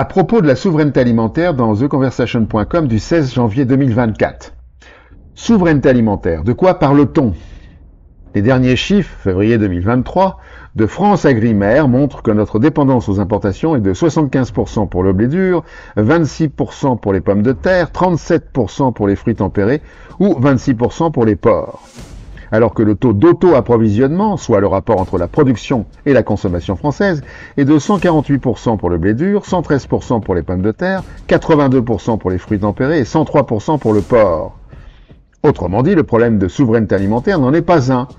À propos de la souveraineté alimentaire dans theconversation.com du 16 janvier 2024. Souveraineté alimentaire, de quoi parle-t-on? Les derniers chiffres, février 2023, de France Agrimaire montrent que notre dépendance aux importations est de 75% pour le blé dur, 26% pour les pommes de terre, 37% pour les fruits tempérés ou 26% pour les porcs. Alors que le taux d'auto-approvisionnement, soit le rapport entre la production et la consommation française, est de 148% pour le blé dur, 113% pour les pommes de terre, 82% pour les fruits tempérés et 103% pour le porc. Autrement dit, le problème de souveraineté alimentaire n'en est pas un.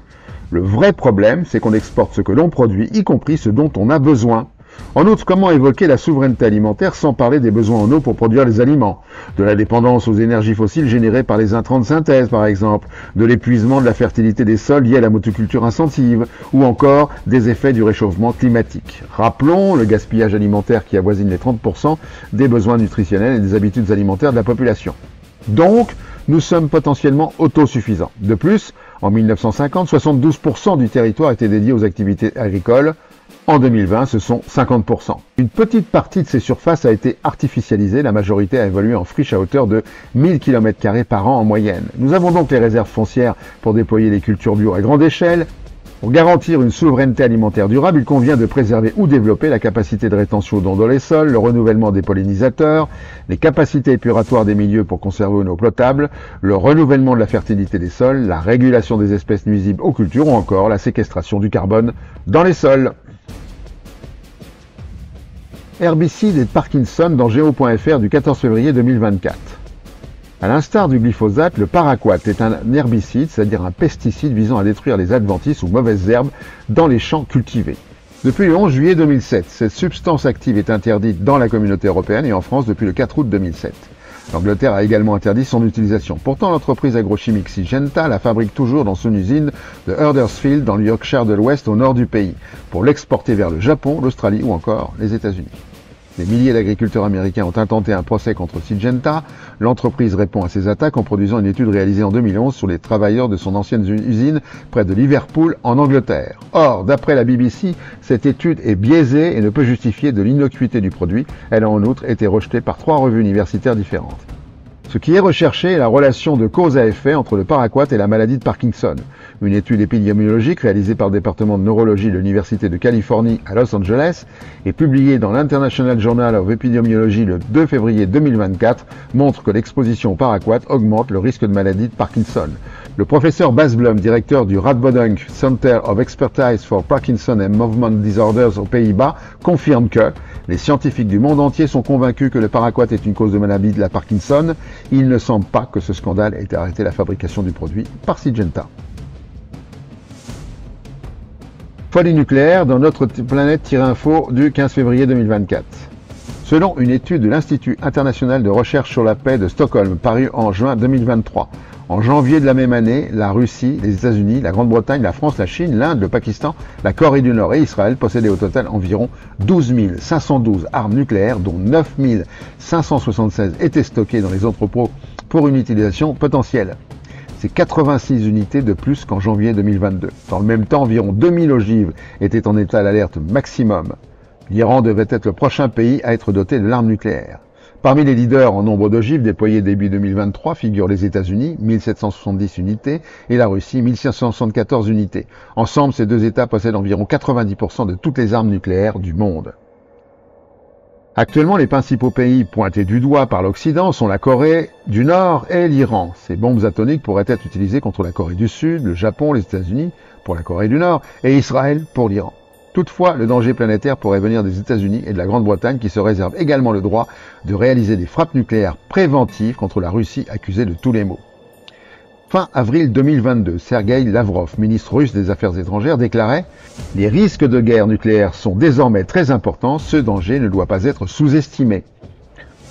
Le vrai problème, c'est qu'on exporte ce que l'on produit, y compris ce dont on a besoin. En outre, comment évoquer la souveraineté alimentaire sans parler des besoins en eau pour produire les aliments, de la dépendance aux énergies fossiles générées par les intrants de synthèse par exemple, de l'épuisement de la fertilité des sols lié à la motoculture intensive, ou encore des effets du réchauffement climatique. Rappelons le gaspillage alimentaire qui avoisine les 30% des besoins nutritionnels et des habitudes alimentaires de la population. Donc, nous sommes potentiellement autosuffisants. De plus, en 1950, 72% du territoire était dédié aux activités agricoles. En 2020, ce sont 50%. Une petite partie de ces surfaces a été artificialisée, la majorité a évolué en friche à hauteur de 1000 km² par an en moyenne. Nous avons donc les réserves foncières pour déployer les cultures bio à grande échelle. Pour garantir une souveraineté alimentaire durable, il convient de préserver ou développer la capacité de rétention d'eau dans les sols, le renouvellement des pollinisateurs, les capacités épuratoires des milieux pour conserver une eau potable, le renouvellement de la fertilité des sols, la régulation des espèces nuisibles aux cultures ou encore la séquestration du carbone dans les sols. Herbicide et Parkinson dans Geo.fr du 14 février 2024. À l'instar du glyphosate, le paraquat est un herbicide, c'est-à-dire un pesticide visant à détruire les adventices ou mauvaises herbes dans les champs cultivés. Depuis le 11 juillet 2007, cette substance active est interdite dans la communauté européenne et en France depuis le 4 août 2007. L'Angleterre a également interdit son utilisation. Pourtant, l'entreprise agrochimique Syngenta la fabrique toujours dans son usine de Huddersfield dans le Yorkshire de l'Ouest au nord du pays, pour l'exporter vers le Japon, l'Australie ou encore les États-Unis. Des milliers d'agriculteurs américains ont intenté un procès contre Syngenta. L'entreprise répond à ces attaques en produisant une étude réalisée en 2011 sur les travailleurs de son ancienne usine près de Liverpool en Angleterre. Or, d'après la BBC, cette étude est biaisée et ne peut justifier de l'innocuité du produit. Elle a en outre été rejetée par 3 revues universitaires différentes. Ce qui est recherché est la relation de cause à effet entre le paraquat et la maladie de Parkinson. Une étude épidémiologique réalisée par le département de neurologie de l'Université de Californie à Los Angeles et publiée dans l'International Journal of Epidemiology le 2 février 2024 montre que l'exposition au paraquat augmente le risque de maladie de Parkinson. Le professeur Bas Blum, directeur du Radboudumc Center of Expertise for Parkinson and Movement Disorders aux Pays-Bas, confirme que les scientifiques du monde entier sont convaincus que le paraquat est une cause de maladie de la Parkinson. Il ne semble pas que ce scandale ait arrêté la fabrication du produit par Syngenta. Folie nucléaire dans notre planète-info du 15 février 2024. Selon une étude de l'Institut international de recherche sur la paix de Stockholm parue en juin 2023, en janvier de la même année, la Russie, les États-Unis, la Grande-Bretagne, la France, la Chine, l'Inde, le Pakistan, la Corée du Nord et Israël possédaient au total environ 12 512 armes nucléaires, dont 9 576 étaient stockées dans les entrepôts pour une utilisation potentielle. C'est 86 unités de plus qu'en janvier 2022. Dans le même temps, environ 2000 ogives étaient en état d'alerte maximum. L'Iran devait être le prochain pays à être doté de l'arme nucléaire. Parmi les leaders en nombre d'ogives déployées début 2023 figurent les États-Unis, 1770 unités, et la Russie, 1574 unités. Ensemble, ces deux États possèdent environ 90% de toutes les armes nucléaires du monde. Actuellement, les principaux pays pointés du doigt par l'Occident sont la Corée du Nord et l'Iran. Ces bombes atomiques pourraient être utilisées contre la Corée du Sud, le Japon, les États-Unis pour la Corée du Nord et Israël pour l'Iran. Toutefois, le danger planétaire pourrait venir des États-Unis et de la Grande-Bretagne qui se réservent également le droit de réaliser des frappes nucléaires préventives contre la Russie accusée de tous les maux. Fin avril 2022, Sergueï Lavrov, ministre russe des Affaires étrangères, déclarait « Les risques de guerre nucléaire sont désormais très importants, ce danger ne doit pas être sous-estimé ».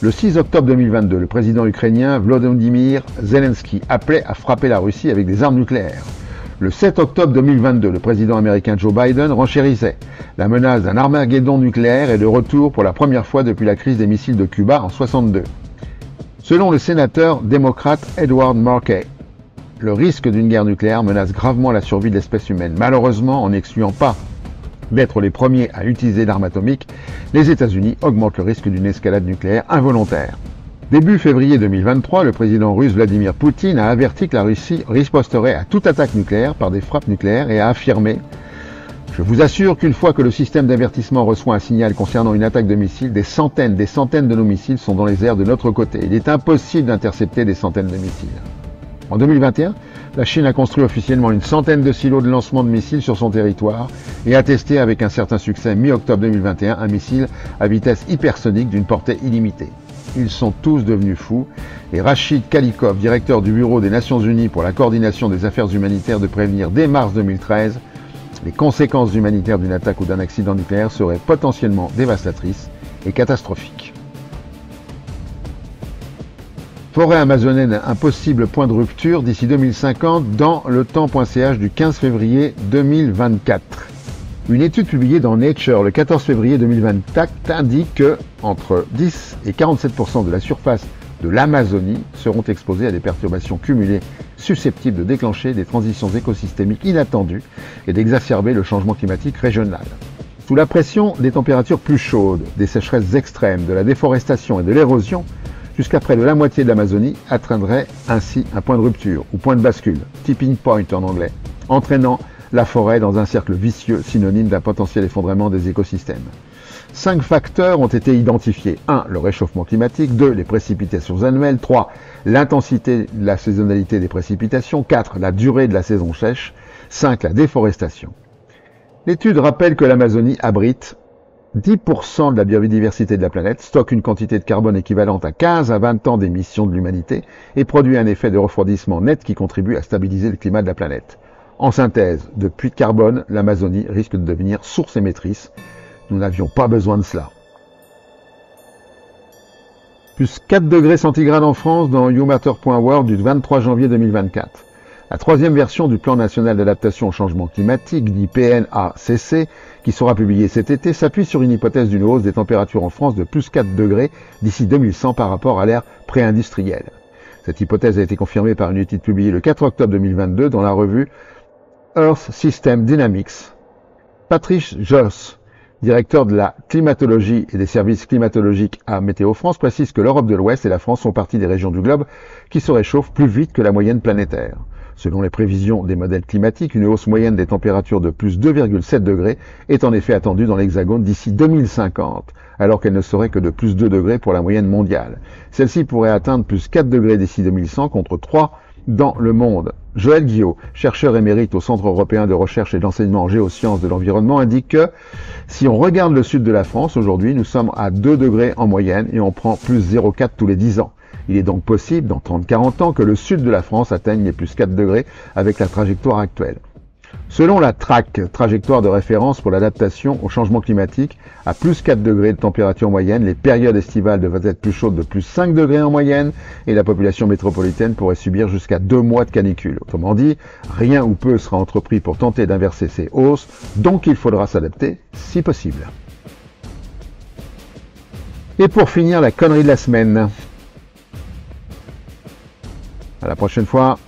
Le 6 octobre 2022, le président ukrainien Volodymyr Zelensky appelait à frapper la Russie avec des armes nucléaires. Le 7 octobre 2022, le président américain Joe Biden renchérissait. La menace d'un Armageddon nucléaire est de retour pour la première fois depuis la crise des missiles de Cuba en 1962. Selon le sénateur démocrate Edward Markey, le risque d'une guerre nucléaire menace gravement la survie de l'espèce humaine, malheureusement en n'excluant pas d'être les premiers à utiliser l'arme atomique, les États-Unis augmentent le risque d'une escalade nucléaire involontaire. Début février 2023, le président russe Vladimir Poutine a averti que la Russie riposterait à toute attaque nucléaire par des frappes nucléaires et a affirmé « Je vous assure qu'une fois que le système d'avertissement reçoit un signal concernant une attaque de missiles, des centaines de nos missiles sont dans les airs de notre côté. Il est impossible d'intercepter des centaines de missiles. » En 2021, la Chine a construit officiellement une centaine de silos de lancement de missiles sur son territoire et a testé avec un certain succès mi-octobre 2021 un missile à vitesse hypersonique d'une portée illimitée. Ils sont tous devenus fous et Rachid Kalikov, directeur du Bureau des Nations Unies pour la coordination des affaires humanitaires, de prévenir dès mars 2013 les conséquences humanitaires d'une attaque ou d'un accident nucléaire seraient potentiellement dévastatrices et catastrophiques. Forêt amazonienne, un possible point de rupture d'ici 2050 dans le temps.ch du 15 février 2024. Une étude publiée dans Nature le 14 février 2024 indique que entre 10 et 47% de la surface de l'Amazonie seront exposés à des perturbations cumulées susceptibles de déclencher des transitions écosystémiques inattendues et d'exacerber le changement climatique régional. Sous la pression des températures plus chaudes, des sécheresses extrêmes, de la déforestation et de l'érosion, jusqu'à près de la moitié de l'Amazonie atteindrait ainsi un point de rupture ou point de bascule, tipping point en anglais, entraînant la forêt dans un cercle vicieux synonyme d'un potentiel effondrement des écosystèmes. 5 facteurs ont été identifiés. 1. Le réchauffement climatique. 2. Les précipitations annuelles. 3. L'intensité de la saisonnalité des précipitations. 4. La durée de la saison sèche. 5. La déforestation. L'étude rappelle que l'Amazonie abrite 10% de la biodiversité de la planète, stocke une quantité de carbone équivalente à 15 à 20 ans d'émissions de l'humanité et produit un effet de refroidissement net qui contribue à stabiliser le climat de la planète. En synthèse, de puits de carbone, l'Amazonie risque de devenir source émettrice. Nous n'avions pas besoin de cela. Plus 4 degrés centigrades en France dans youmatter.world du 23 janvier 2024. La troisième version du plan national d'adaptation au changement climatique, dit PNACC, qui sera publié cet été, s'appuie sur une hypothèse d'une hausse des températures en France de plus 4 degrés d'ici 2100 par rapport à l'ère pré-industrielle. Cette hypothèse a été confirmée par une étude publiée le 4 octobre 2022 dans la revue Earth System Dynamics. Patrice Josse, directeur de la climatologie et des services climatologiques à Météo France, précise que l'Europe de l'Ouest et la France font partie des régions du globe qui se réchauffent plus vite que la moyenne planétaire. Selon les prévisions des modèles climatiques, une hausse moyenne des températures de plus 2,7 degrés est en effet attendue dans l'Hexagone d'ici 2050, alors qu'elle ne serait que de plus 2 degrés pour la moyenne mondiale. Celle-ci pourrait atteindre plus 4 degrés d'ici 2100 contre 3 dans le monde. Joël Guillot, chercheur émérite au Centre européen de recherche et d'enseignement en géosciences de l'environnement, indique que si on regarde le sud de la France, aujourd'hui, nous sommes à 2 degrés en moyenne et on prend plus 0,4 tous les 10 ans. Il est donc possible, dans 30-40 ans, que le sud de la France atteigne les plus 4 degrés avec la trajectoire actuelle. Selon la TRAC, trajectoire de référence pour l'adaptation au changement climatique, à plus 4 degrés de température moyenne, les périodes estivales devraient être plus chaudes de plus 5 degrés en moyenne et la population métropolitaine pourrait subir jusqu'à 2 mois de canicule. Autrement dit, rien ou peu sera entrepris pour tenter d'inverser ces hausses, donc il faudra s'adapter si possible. Et pour finir, la connerie de la semaine. À la prochaine fois.